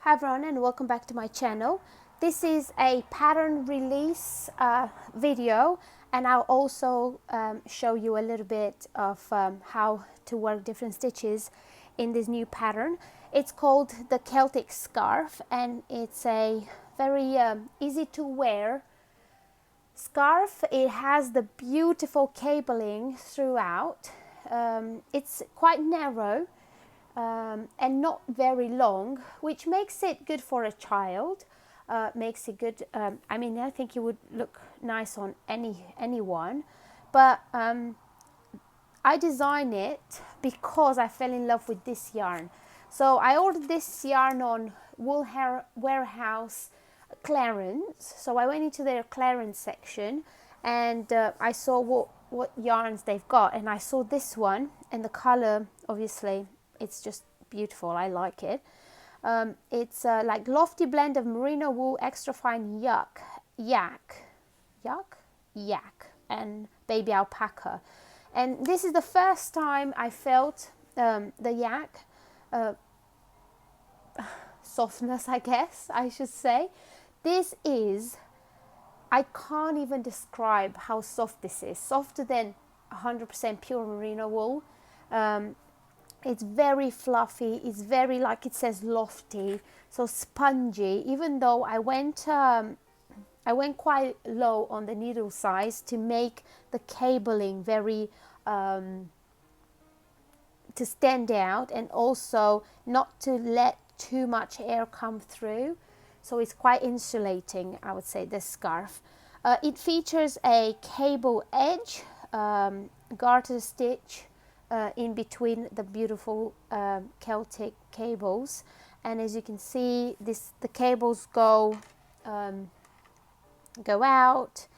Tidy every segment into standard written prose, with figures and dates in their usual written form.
Hi everyone and welcome back to my channel. This is a pattern release video, and I'll also show you a little bit of how to work different stitches in this new pattern. It's called the Celtic Scarf, and it's a very easy to wear scarf. It has the beautiful cabling throughout. It's quite narrow and not very long, which makes it good for a child. Makes it good. I mean, I think it would look nice on anyone, but I designed it because I fell in love with this yarn. So I ordered this yarn on Wool Warehouse clearance. So I went into their clearance section and I saw what yarns they've got, and I saw this one, and the color, obviously, it's just beautiful. I like it. It's like lofty blend of merino wool, extra fine yak, and baby alpaca. And this is the first time I felt the yak softness, I guess I should say. This is, I can't even describe how soft this is. Softer than 100% pure merino wool. It's very fluffy. It's very, like it says, lofty, so spongy. Even though I went quite low on the needle size to make the cabling very to stand out, and also not to let too much air come through. So it's quite insulating, I would say, this scarf. It features a cable edge, garter stitch in between the beautiful Celtic cables, and as you can see, the cables go out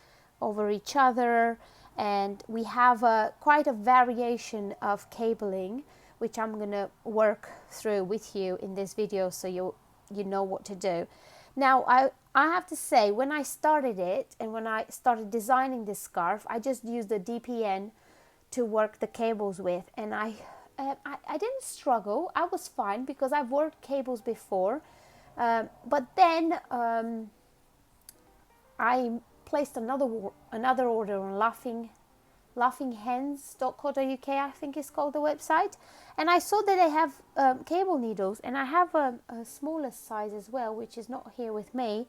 over each other, and we have quite a variation of cabling, which I'm gonna work through with you in this video, so you know what to do. Now I have to say, when I started it and when I started designing this scarf, I just used the DPN to work the cables with, and I didn't struggle. I was fine because I've worked cables before, but then I placed another order on laughinghen's.co.uk, I think it's called, the website, and I saw that they have cable needles, and I have a smaller size as well, which is not here with me,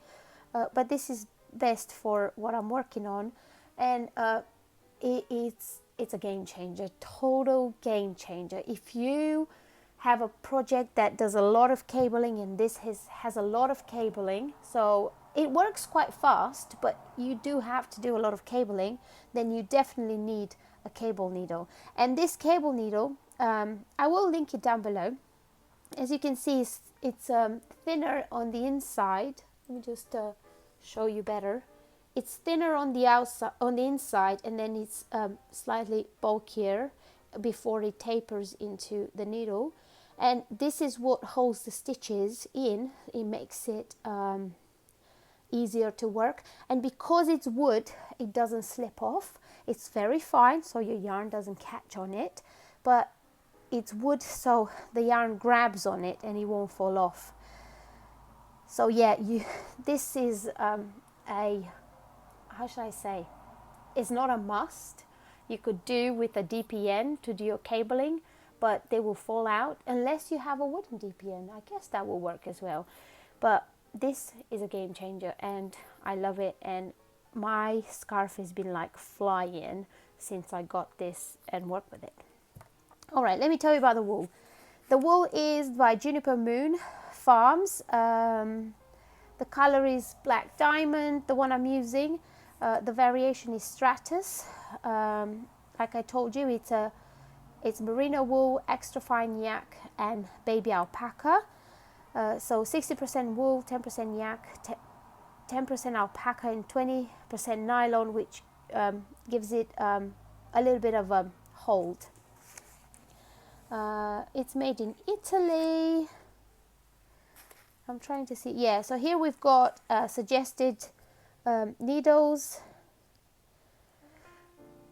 but this is best for what I'm working on, and it's a game changer, total game changer. If you have a project that does a lot of cabling, and this has a lot of cabling, so it works quite fast, but you do have to do a lot of cabling, then you definitely need a cable needle. And this cable needle, I will link it down below. As you can see, it's thinner on the inside. Let me just show you better. It's thinner on the outside, on the inside, and then it's slightly bulkier before it tapers into the needle. And this is what holds the stitches in. It makes it easier to work, and because it's wood, it doesn't slip off. It's very fine, so your yarn doesn't catch on it, but it's wood, so the yarn grabs on it and it won't fall off. So yeah, this is how should I say, it's not a must. You could do with a DPN to do your cabling, but they will fall out unless you have a wooden DPN. I guess that will work as well, but this is a game changer and I love it, and my scarf has been like flying since I got this and worked with it. All right, let me tell you about the wool. The wool is by Juniper Moon Farms. The color is Black Diamond, the one I'm using. The variation is Stratus. Like I told you, it's merino wool, extra fine yak, and baby alpaca. So 60% wool, 10% yak, 10% alpaca, and 20% nylon, which gives it a little bit of a hold. It's made in Italy. I'm trying to see. Yeah, so here we've got suggested needles.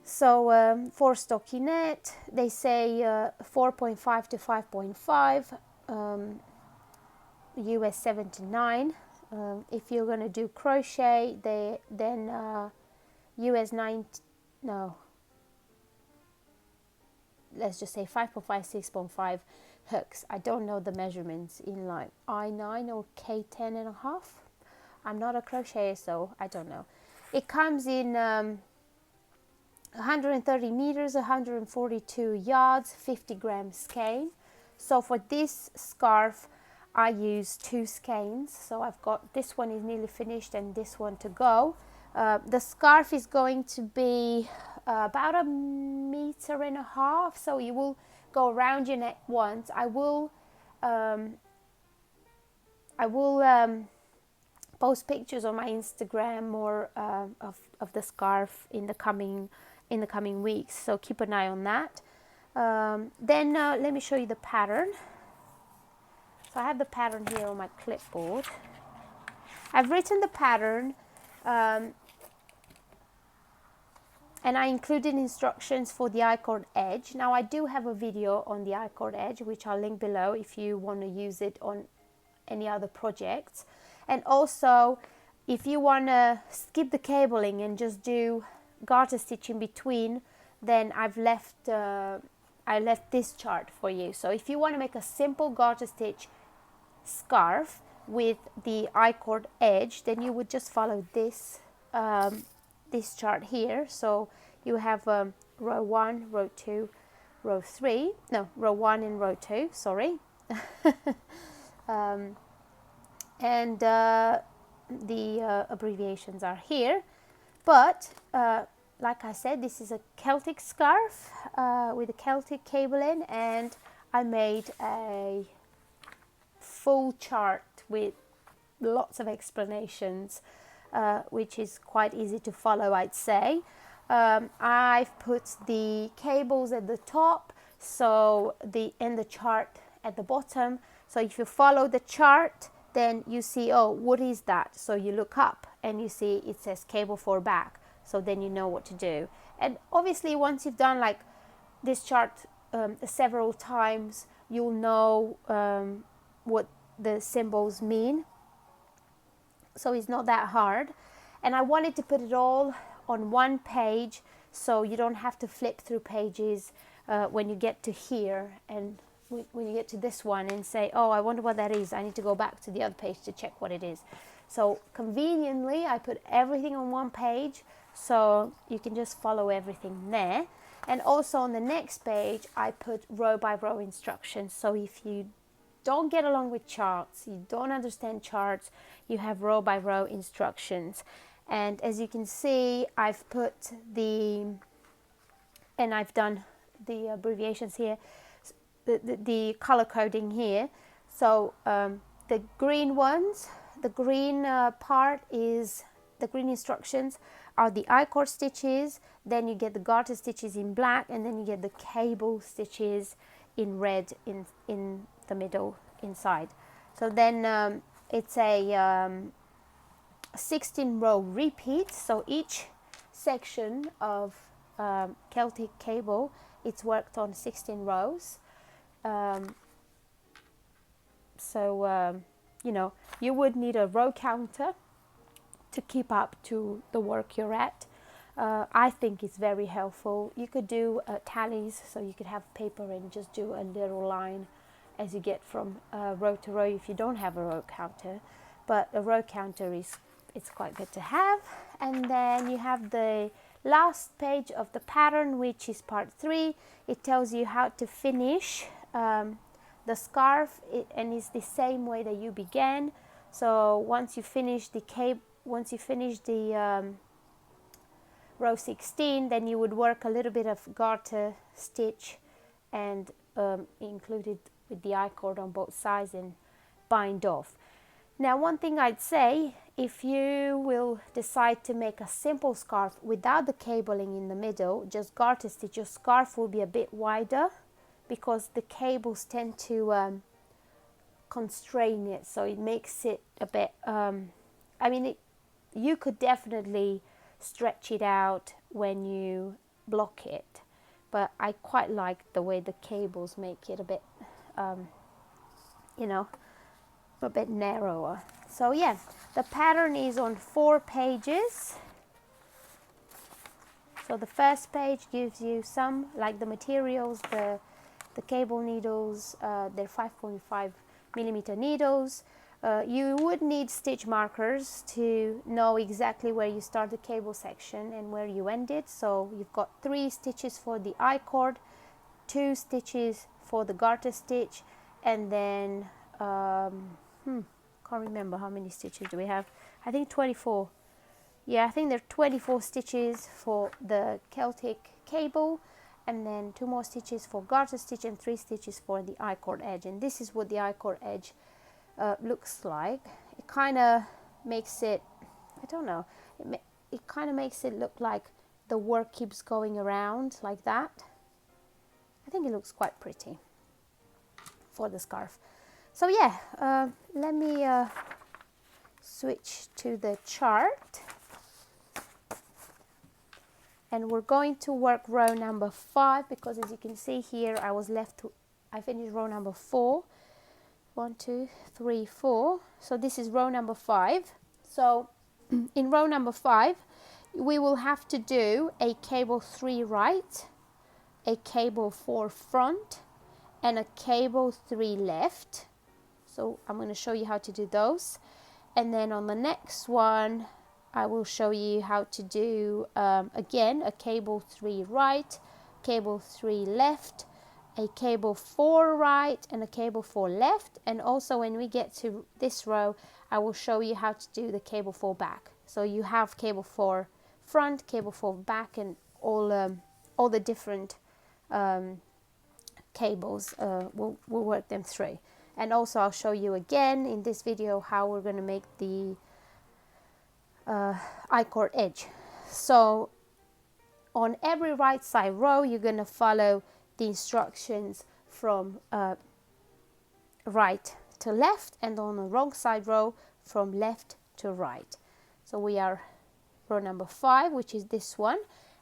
So for stockinette, they say 4.5 to 5.5. US 79. If you're going to do crochet, then US 9, no, let's just say 5.5, 6.5 hooks. I don't know the measurements in like I9 or K10 and a half. I'm not a crocheter, so I don't know. It comes in 130 meters, 142 yards, 50 grams skein. So for this scarf, I use 2 skeins. So I've got this one is nearly finished and this one to go. The scarf is going to be about 1.5 meters, so you will go around your neck once. I will post pictures on my Instagram more of the scarf in the coming weeks, so keep an eye on that. Then let me show you the pattern. So I have the pattern here on my clipboard. I've written the pattern and I included instructions for the Icord edge. Now I do have a video on the Icord edge, which I'll link below if you want to use it on any other projects. And also, if you want to skip the cabling and just do garter stitch in between, then I left this chart for you. So if you want to make a simple garter stitch scarf with the Icord edge, then you would just follow this this chart here. So you have row 1, row 2, row 3, no, row 1 and row 2, sorry. And the abbreviations are here. But like I said, this is a Celtic scarf with a Celtic cabling, and I made a full chart with lots of explanations, which is quite easy to follow, I'd say. I've put the cables at the top, so and the chart at the bottom. So if you follow the chart, then you see, oh, what is that? So you look up and you see it says cable 4 back. So then you know what to do. And obviously once you've done like this chart several times, you'll know what the symbols mean. So it's not that hard. And I wanted to put it all on one page, so you don't have to flip through pages when you get to here, and when you get to this one and say, oh, I wonder what that is, I need to go back to the other page to check what it is. So conveniently, I put everything on one page, so you can just follow everything there. And also on the next page, I put row by row instructions. So if you don't get along with charts, you don't understand charts, you have row by row instructions. And as you can see, I've put and I've done the abbreviations here, the color coding here. So the green ones, the green part is, the green instructions are the I-cord stitches, then you get the garter stitches in black, and then you get the cable stitches in red in the middle inside. So then it's a 16 row repeat, so each section of Celtic cable, it's worked on 16 rows. You know, you would need a row counter to keep up to the work you're at. I think it's very helpful. You could do tallies, so you could have paper and just do a little line as you get from row to row if you don't have a row counter. But a row counter it's quite good to have. And then you have the last page of the pattern, which is part 3. It tells you how to finish the scarf, and it's the same way that you began. So once you finish the row 16, then you would work a little bit of garter stitch and include it with the I-cord on both sides and bind off. Now, one thing I'd say, if you will decide to make a simple scarf without the cabling in the middle, just garter stitch, your scarf will be a bit wider because the cables tend to constrain it, so it makes it a bit, you could definitely stretch it out when you block it, but I quite like the way the cables make it a bit, a bit narrower. So yeah, the pattern is on 4 pages. So the first page gives you some, like the materials, the cable needles, they're 5.5 millimeter needles. You would need stitch markers to know exactly where you start the cable section and where you end it. So you've got 3 stitches for the I-cord, 2 stitches for the garter stitch, and then can't remember how many stitches do we have. I think 24. Yeah, I think there are 24 stitches for the Celtic cable, and then 2 more stitches for garter stitch and 3 stitches for the I-cord edge. And this is what the I-cord edge looks like. It kind of makes it, I don't know, it kind of makes it look like the work keeps going around like that. I think it looks quite pretty for the scarf. So yeah, let me switch to the chart. And we're going to work row number 5, because as you can see here, I finished row number 4. 1, 2, 3, 4. So this is row number 5. So in row number 5, we will have to do a cable 3 right, a cable 4 front, and a cable 3 left. So I'm going to show you how to do those. And then on the next one, I will show you how to do, again, a cable 3 right, cable 3 left, a cable 4 right, and a cable 4 left. And also when we get to this row, I will show you how to do the cable 4 back. So you have cable 4 front, cable 4 back, and all the different cables, we'll work them through. And also I'll show you again in this video how we're going to make the I-cord edge. So on every right side row, you're going to follow the instructions from right to left, and on the wrong side row from left to right. So we are row number 5, which is this one,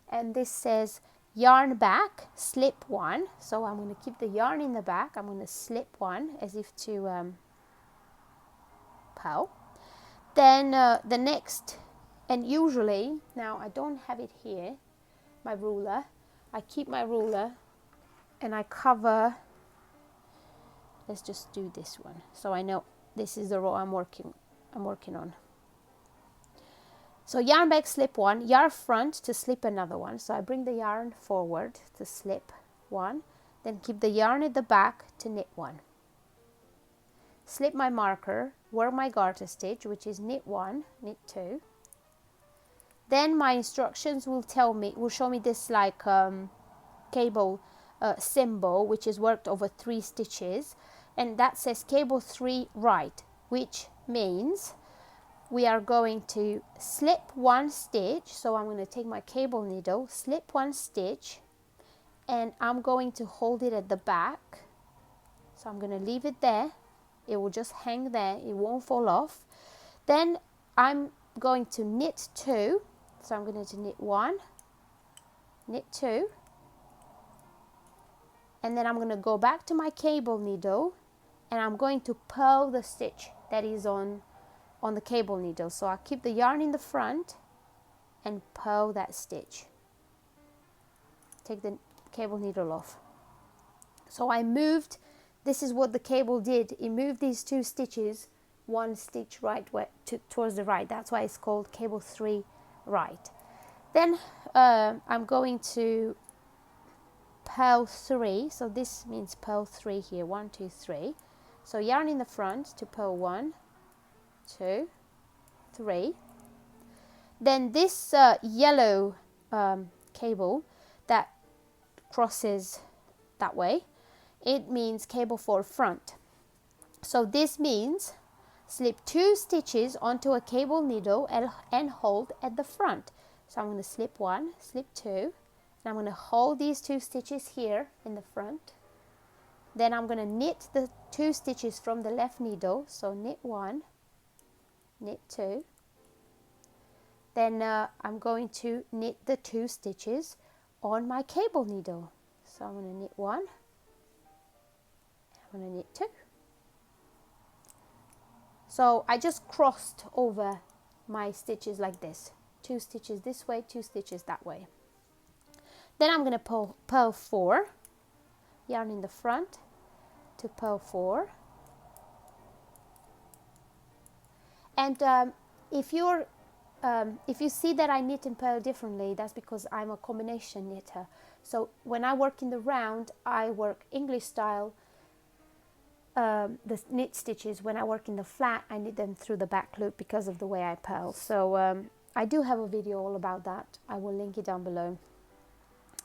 and this says yarn back, slip 1. So I'm going to keep the yarn in the back, I'm going to slip 1 as if to purl. Then the next, and usually, now I don't have it here, my ruler, I keep my ruler and I cover, let's just do this one, so I know this is the row I'm working on. So yarn back, slip 1, yarn front to slip another one. So I bring the yarn forward to slip 1, then keep the yarn at the back to knit 1. Slip my marker, work my garter stitch, which is knit 1, knit 2. Then my instructions will show me this like cable symbol, which is worked over 3 stitches, and that says cable 3 right, which means we are going to slip 1 stitch. So I'm going to take my cable needle, slip 1 stitch, and I'm going to hold it at the back. So I'm going to leave it there. It will just hang there, it won't fall off. Then I'm going to knit 2. So I'm going to knit 1, knit 2, and then I'm going to go back to my cable needle and I'm going to purl the stitch that is on the cable needle. So I'll keep the yarn in the front and purl that stitch. Take the cable needle off. So I moved, this is what the cable did, it moved these 2 stitches 1 stitch right towards the right. That's why it's called cable 3 right. Then I'm going to purl 3. So this means purl 3 here, 1, 2, 3. So yarn in the front to purl 1, 2, 3. Then this yellow cable that crosses that way, it means cable 4 front. So this means slip 2 stitches onto a cable needle and hold at the front. So I'm going to slip 1, slip 2, and I'm going to hold these 2 stitches here in the front. Then I'm going to knit the 2 stitches from the left needle. So knit 1, knit 2. Then I'm going to knit the 2 stitches on my cable needle. So I'm going to knit 1, I'm going to knit 2. So I just crossed over my stitches like this, 2 stitches this way, 2 stitches that way. Then I'm going to purl 4, yarn in the front to purl 4. And if you see that I knit and purl differently, that's because I'm a combination knitter. So when I work in the round, I work English style, the knit stitches. When I work in the flat, I knit them through the back loop because of the way I purl. So I do have a video all about that. I will link it down below.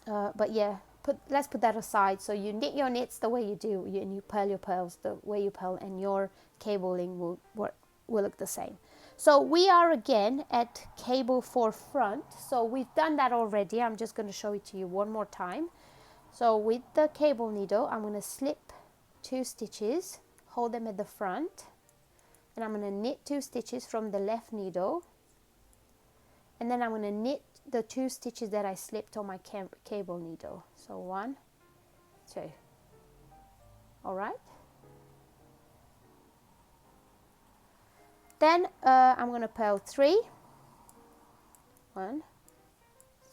But yeah, let's put that aside. So you knit your knits the way you do, and you purl your purls the way you purl, and your cabling will look the same. So we are again at cable 4 front. So we've done that already. I'm just going to show it to you one more time. So with the cable needle, I'm going to slip 2 stitches, hold them at the front, and I'm going to knit 2 stitches from the left needle, and then I'm going to knit the 2 stitches that I slipped on my cable needle. So 1, 2. All right. Then I'm going to purl 3. 1,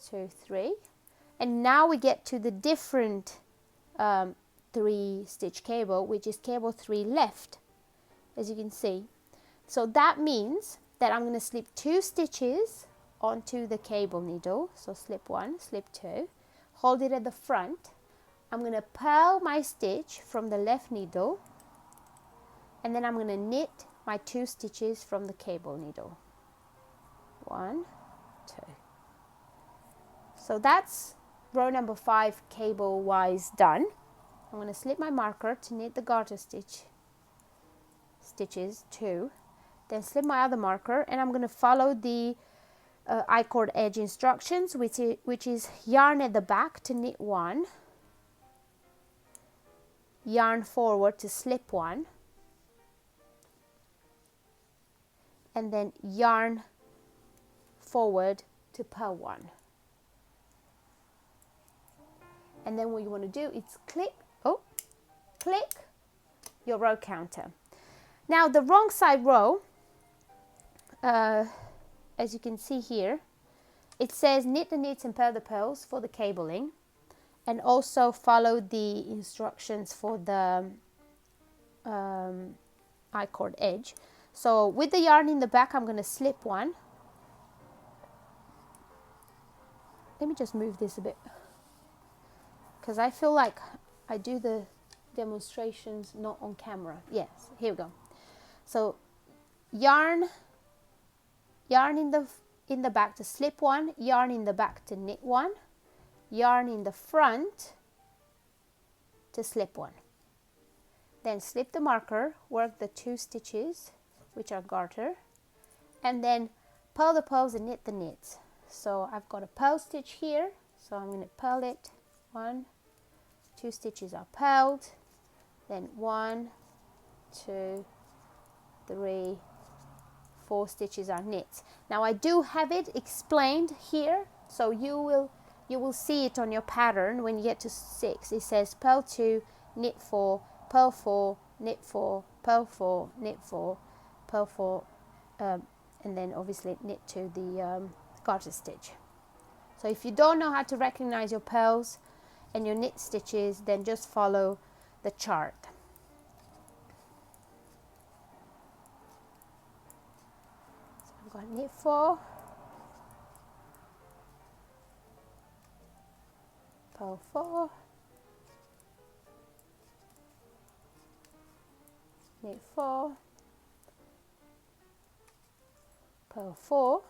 2, 3. And now we get to the different 3 stitch cable, which is cable 3 left, as you can see. So that means that I'm going to slip 2 stitches onto the cable needle. So slip 1, slip 2, hold it at the front. I'm going to purl my stitch from the left needle, and then I'm going to knit my 2 stitches from the cable needle. 1, 2. So that's row number 5 cable wise done. I'm going to slip my marker to knit the garter stitches 2, then slip my other marker, and I'm going to follow the Icord edge instructions, which is yarn at the back to knit 1, yarn forward to slip 1, and then yarn forward to purl 1. And then what you want to do is click your row counter. Now the wrong side row, as you can see here, it says knit the knits and purl the purls for the cabling, and also follow the instructions for the I-cord edge. So with the yarn in the back, I'm going to slip 1. Let me just move this a bit, because I feel like I do the demonstrations not on camera. Yes, here we go. So yarn in the back to slip 1, yarn in the back to knit 1, yarn in the front to slip 1. Then slip the marker, work the 2 stitches, which are garter, and then purl the purls and knit the knits. So I've got a purl stitch here, so I'm going to purl it. 1, 2 stitches are purled, then 1, 2, 3, 4 stitches are knits. Now I do have it explained here, so you will see it on your pattern when you get to 6. It says purl 2, knit 4, purl 4, knit 4, purl 4, knit 4, purl 4, and then obviously knit to the garter stitch. So if you don't know how to recognize your purls and your knit stitches, then just follow the chart. So I've got knit 4, purl 4, knit 4, purl 4,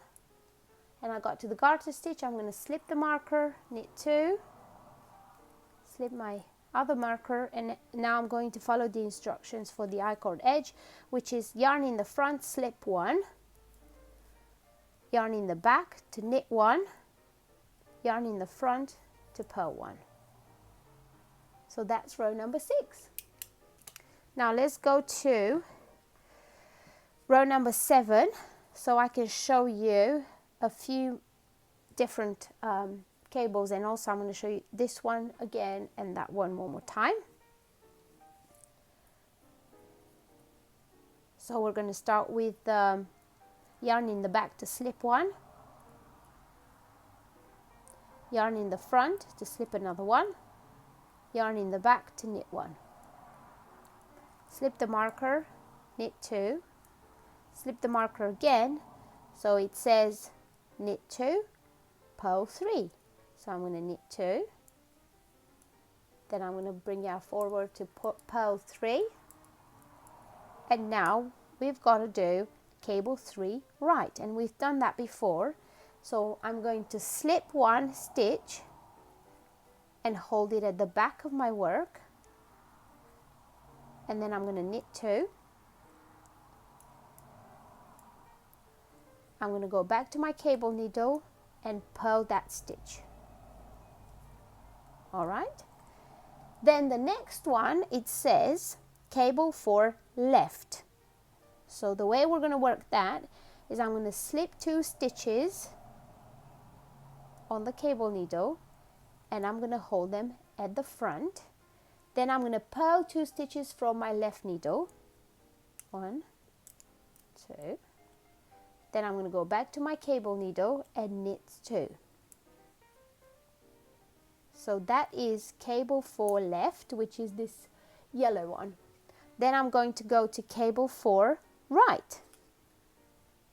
and I got to the garter stitch. I'm going to slip the marker, knit 2, slip my other marker, and now I'm going to follow the instructions for the I-cord edge, which is yarn in the front, slip 1, yarn in the back to knit 1, yarn in the front to purl 1. So that's row number 6. Now let's go to row number 7, so I can show you a few different cables, and also I'm going to show you this one again and that one more time. So we're going to start with yarn in the back to slip one, yarn in the front to slip another one, yarn in the back to knit one, slip the marker, knit two, slip the marker again, so it says knit two, purl three. So I'm going to knit two, then I'm going to bring yarn forward to purl three, and now we've got to do cable three right, and we've done that before. So I'm going to slip one stitch and hold it at the back of my work, and then I'm going to knit two. I'm going to go back to my cable needle and purl that stitch. All right, then the next one, it says cable four left. So the way we're going to work that is I'm going to slip two stitches on the cable needle, and I'm going to hold them at the front. Then I'm going to purl two stitches from my left needle, one, two. Then I'm going to go back to my cable needle and knit two. So that is cable four left, which is this yellow one. Then I'm going to go to cable four right.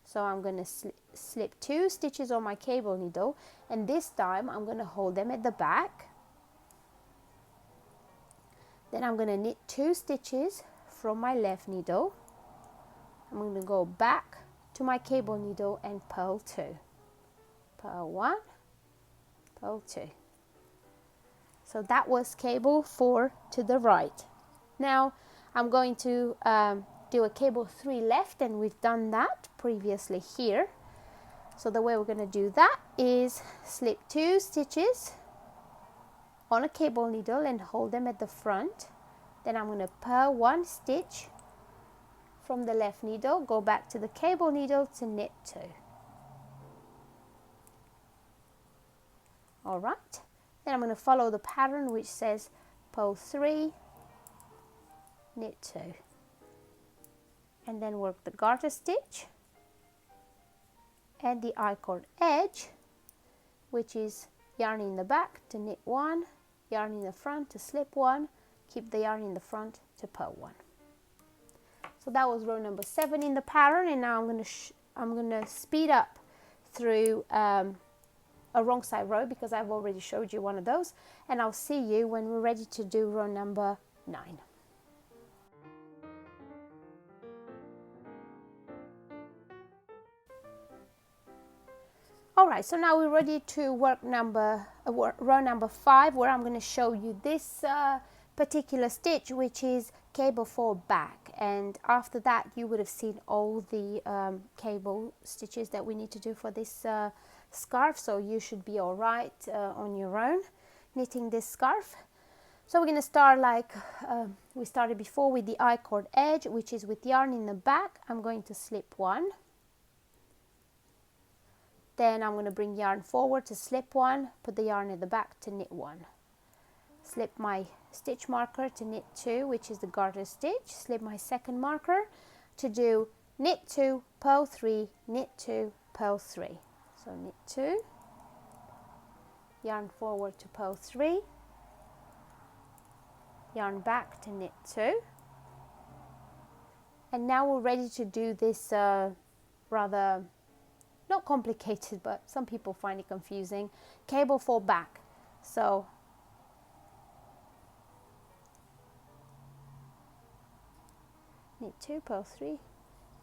So I'm going to slip two stitches on my cable needle, and this time I'm going to hold them at the back. Then I'm going to knit two stitches from my left needle. I'm going to go back to my cable needle and purl two. Purl one, purl two. So that was cable four to the right. Now I'm going to do a cable three left, and we've done that previously here. So the way we're going to do that is slip two stitches on a cable needle and hold them at the front. Then I'm going to purl one stitch from the left needle, go back to the cable needle to knit two. All right, then I'm going to follow the pattern which says purl three, knit two, and then work the garter stitch and the I-cord edge, which is yarn in the back to knit one, yarn in the front to slip one, keep the yarn in the front to purl one. So that was row number 7 in the pattern, and now I'm going to speed up through a wrong side row because I've already showed you one of those, and I'll see you when we're ready to do row number 9. Alright, so now we're ready to work row number 5, where I'm going to show you this particular stitch, which is cable 4 back, and after that you would have seen all the cable stitches that we need to do for this scarf, so you should be alright on your own knitting this scarf. So we're going to start like we started before with the I-cord edge, which is with yarn in the back. I'm going to slip one. Then I'm going to bring yarn forward to slip one, put the yarn at the back to knit one. Slip my stitch marker to knit two, which is the garter stitch. Slip my second marker to do knit two, purl three, knit two, purl three. So knit two, yarn forward to purl three, yarn back to knit two. And now we're ready to do this rather not complicated, but some people find it confusing, cable 4 back. So knit 2, purl 3,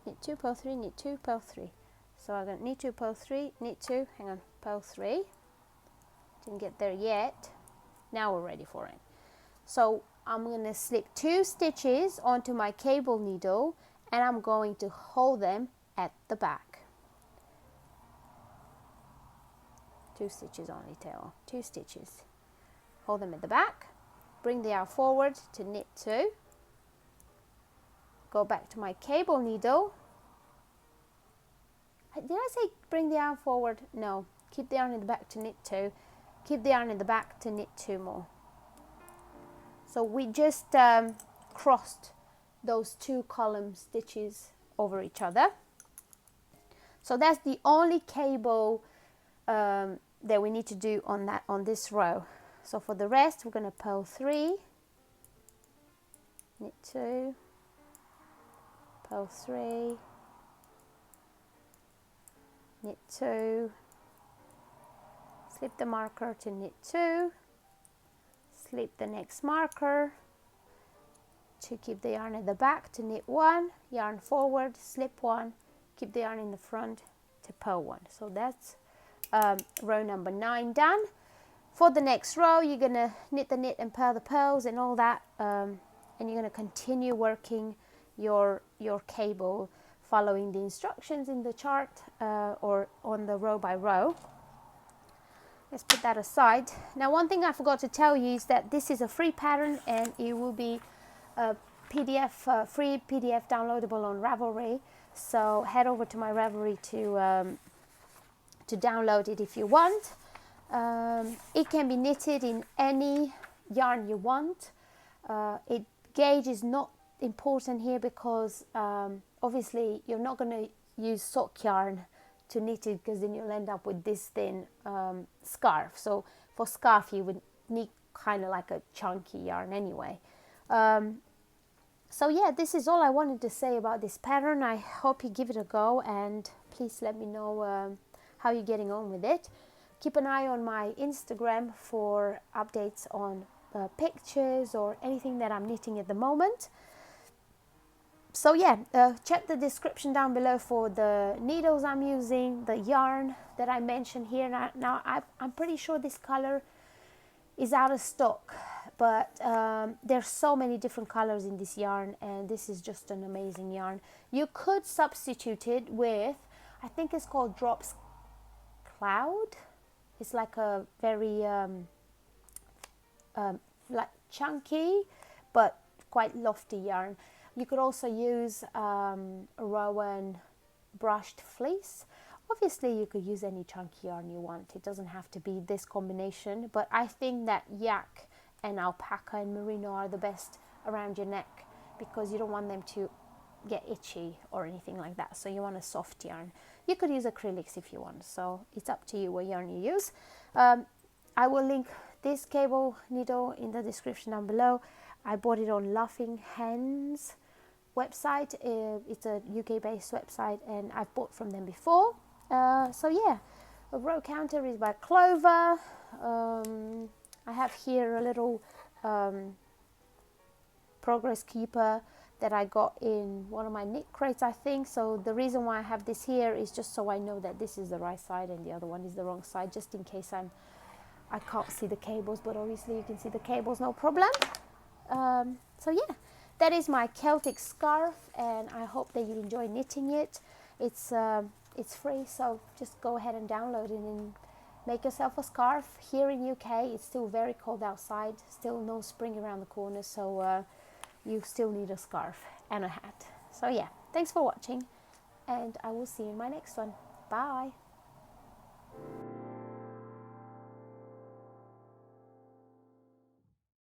knit 2, purl 3, knit 2, purl 3. So I'm going to knit 2, purl 3, knit 2, hang on, purl 3. Didn't get there yet. Now we're ready for it. So I'm going to slip 2 stitches onto my cable needle, and I'm going to hold them at the back. 2 stitches only, tail, 2 stitches. Hold them at the back, bring the yarn forward to knit 2, go back to my cable needle. Did I say bring the yarn forward? No, keep the yarn in the back to knit 2, keep the yarn in the back to knit 2 more. So we just crossed those 2 column stitches over each other. So that's the only cable that we need to do on this row. So for the rest, we're going to purl 3, knit 2, purl 3, knit 2, slip the marker to knit 2, slip the next marker to keep the yarn at the back to knit 1, yarn forward, slip 1, keep the yarn in the front to purl 1. So that's row number 9 done. For the next row, you're going to knit the knit and purl the pearls and all that, and you're going to continue working your cable following the instructions in the chart or on the row by row. Let's put that aside. Now, one thing I forgot to tell you is that this is a free pattern, and it will be a PDF, free PDF downloadable on Ravelry. So head over to my Ravelry to download it if you want. It can be knitted in any yarn you want. Gauge is not important here because obviously you're not going to use sock yarn to knit it, because then you'll end up with this thin scarf. So for scarf you would need kind of like a chunky yarn anyway. So yeah, this is all I wanted to say about this pattern. I hope you give it a go, and please let me know how you're getting on with it. Keep an eye on my Instagram for updates on pictures or anything that I'm knitting at the moment. So yeah, check the description down below for the needles I'm using, the yarn that I mentioned here. Now I'm pretty sure this color is out of stock, but there's so many different colors in this yarn, and this is just an amazing yarn. You could substitute it with, I think it's called Drops Cloud. It's like a very like chunky but quite lofty yarn. You could also use Rowan brushed fleece. Obviously you could use any chunky yarn you want. It doesn't have to be this combination, but I think that yak and alpaca and merino are the best around your neck, because you don't want them to get itchy or anything like that. So you want a soft yarn. You could use acrylics if you want, so it's up to you what yarn you use. I will link this cable needle in the description down below. I bought it on Laughing Hen's website. It's a UK based website, and I've bought from them before. So yeah, a row counter is by Clover. I have here a little progress keeper that I got in one of my knit crates, I think. So the reason why I have this here is just so I know that this is the right side and the other one is the wrong side, just in case I can't see the cables, but obviously you can see the cables, no problem. So yeah, that is my Celtic scarf, and I hope that you enjoy knitting it. It's free, so just go ahead and download it and make yourself a scarf. Here in UK, it's still very cold outside, still no spring around the corner, so you still need a scarf and a hat. So yeah, thanks for watching, and I will see you in my next one. Bye.